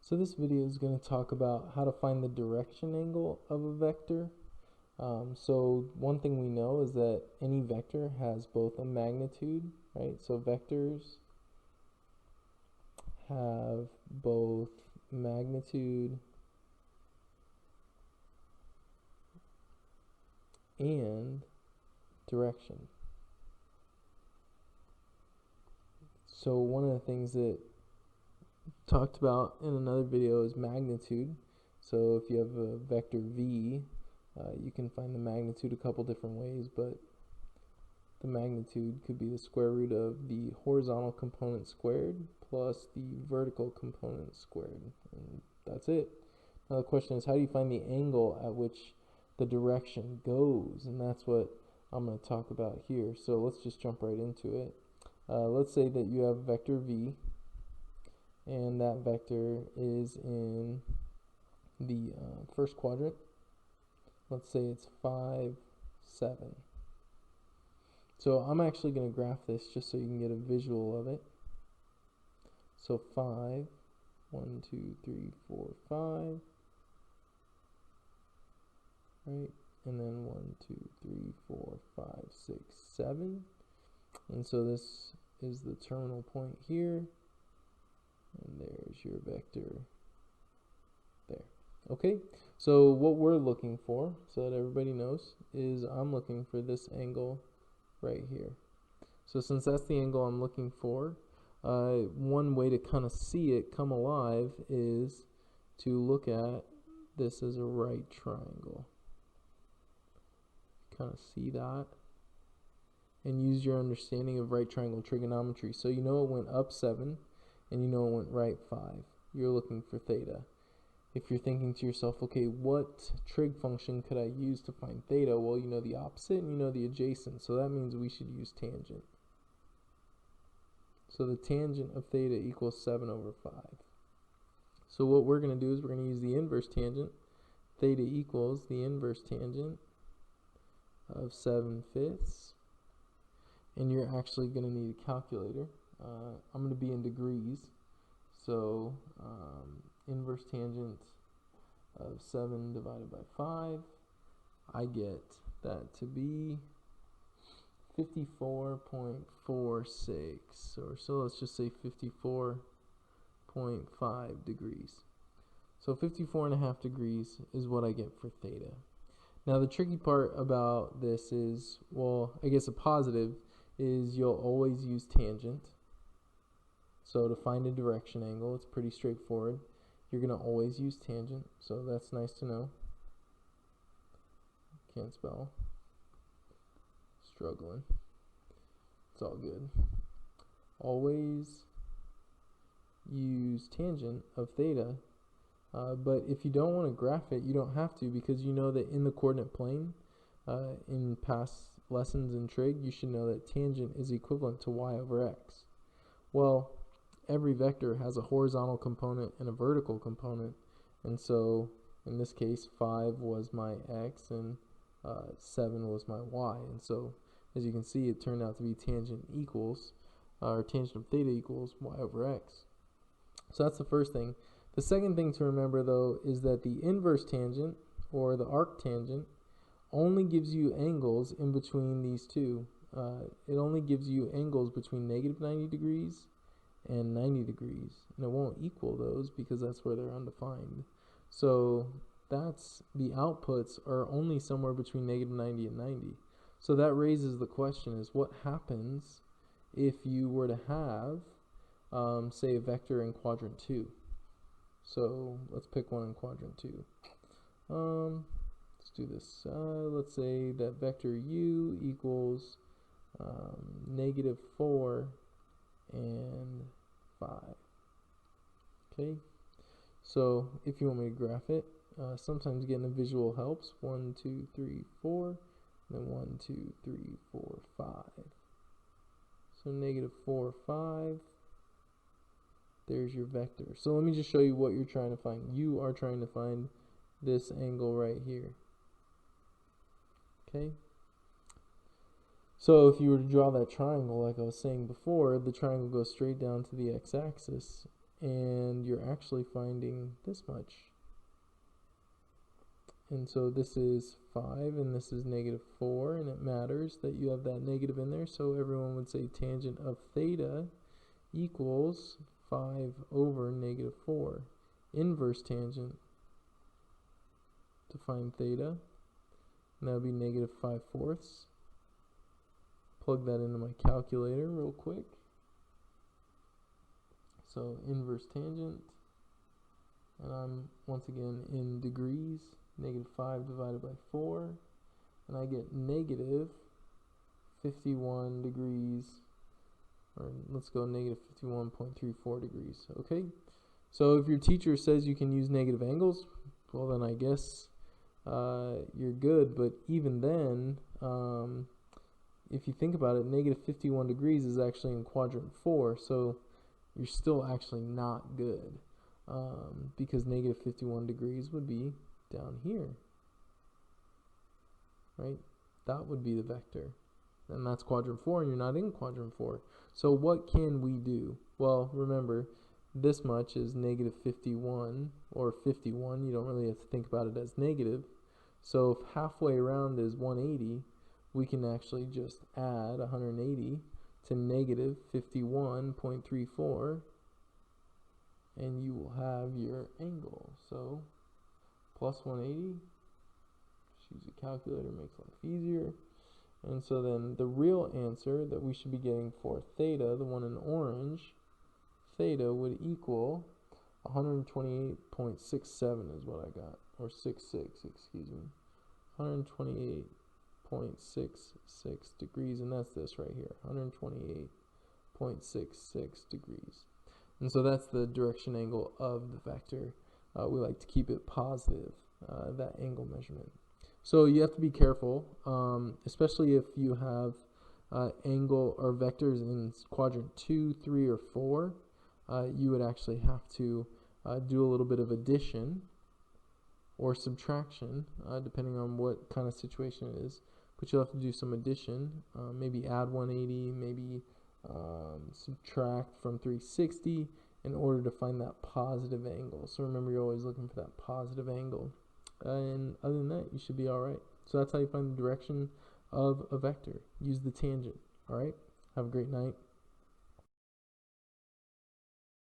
So this video is going to talk about how to find the direction angle of a vector. So one thing we know is that any vector has both a magnitude, right? So vectors have both magnitude and direction. So one of the things that talked about in another video is magnitude. So if you have a vector v, you can find the magnitude a couple different ways, but the magnitude could be the square root of the horizontal component squared plus the vertical component squared, and that's it. Now the question is, how do you find the angle at which the direction goes? And that's what I'm going to talk about here. So let's just jump right into it. Let's say that you have vector v, and that vector is in the first quadrant. Let's say it's 5, 7. So I'm actually going to graph this just so you can get a visual of it. So 5, 1, 2, 3, 4, 5, right? And then 1, 2, 3, 4, 5, 6, 7. And so this is the terminal point here. And there's your vector there. Okay, so what we're looking for, so that everybody knows, is I'm looking for this angle right here. So since that's the angle I'm looking for, one way to kind of see it come alive is to look at this as a right triangle. Kind of see that and use your understanding of right triangle trigonometry. So you know it went up 7 and you know it went right 5. You're looking for theta. If you're thinking to yourself, okay, what trig function could I use to find theta? Well, you know the opposite and you know the adjacent, so that means we should use tangent. So the tangent of theta equals 7 over 5. So what we're going to do is we're going to use the inverse tangent. Theta equals the inverse tangent of 7/5. And you're actually going to need a calculator. I'm going to be in degrees. So inverse tangent of 7 divided by 5, I get that to be 54.46, or so let's just say 54.5 degrees. So 54.5 degrees is what I get for theta. Now the tricky part about this is, well, I guess a positive is you'll always use tangent. So to find a direction angle, it's pretty straightforward. You're going to always use tangent, so that's nice to know. Can't spell. Struggling. It's all good. Always use tangent of theta, but if you don't want to graph it, you don't have to, because you know that in the coordinate plane, in past lessons in trig, you should know that tangent is equivalent to y over x. Well, every vector has a horizontal component and a vertical component, and so in this case 5 was my x and 7 was my y, and so as you can see it turned out to be tangent equals, or tangent of theta equals y over x. So that's the first thing. The second thing to remember though is that the inverse tangent, or the arctangent, only gives you angles in between these two. It only gives you angles between negative 90 degrees and 90 degrees, and it won't equal those because that's where they're undefined. So that's, the outputs are only somewhere between negative 90 and 90. So that raises the question, is what happens if you were to have say a vector in quadrant 2. So let's pick one in quadrant 2. Let's do this. Let's say that vector u equals negative 4 and 5. Okay, so if you want me to graph it, sometimes getting a visual helps. 1, 2, 3, 4, then 1, 2, 3, 4, 5. So negative 4, 5. There's your vector. So let me just show you what you're trying to find. You are trying to find this angle right here. Okay. So if you were to draw that triangle like I was saying before, the triangle goes straight down to the x-axis, and you're actually finding this much. And so this is 5 and this is -4, and it matters that you have that negative in there, so everyone would say tangent of theta equals 5 over -4. Inverse tangent to find theta, and that would be -5/4. Plug that into my calculator real quick. So inverse tangent, and I'm once again in degrees, -5 divided by 4, and I get -51 degrees, or let's go -51.34 degrees. Okay, so if your teacher says you can use negative angles, well then I guess you're good. But even then, if you think about it, -51 degrees is actually in quadrant 4, so you're still actually not good, because -51 degrees would be down here, right? That would be the vector, and that's quadrant 4, and you're not in quadrant 4. So what can we do? Well, remember, this much is -51 or 51. You don't really have to think about it as negative. So if halfway around is 180, we can actually just add 180 to -51.34, and you will have your angle. So plus 180, just use a calculator, makes life easier. And so then the real answer that we should be getting for theta, the one in orange, theta would equal 128.67 is what I got, or 66, excuse me, 128.66 degrees, and that's this right here, 128.66 degrees. And so that's the direction angle of the vector. We like to keep it positive, that angle measurement. So you have to be careful, especially if you have angle or vectors in quadrant 2, 3, or 4. You would actually have to do a little bit of addition or subtraction, depending on what kind of situation it is. But you'll have to do some addition, maybe add 180, maybe subtract from 360 in order to find that positive angle. So remember, you're always looking for that positive angle. And other than that, you should be all right. So that's how you find the direction of a vector. Use the tangent. All right. Have a great night.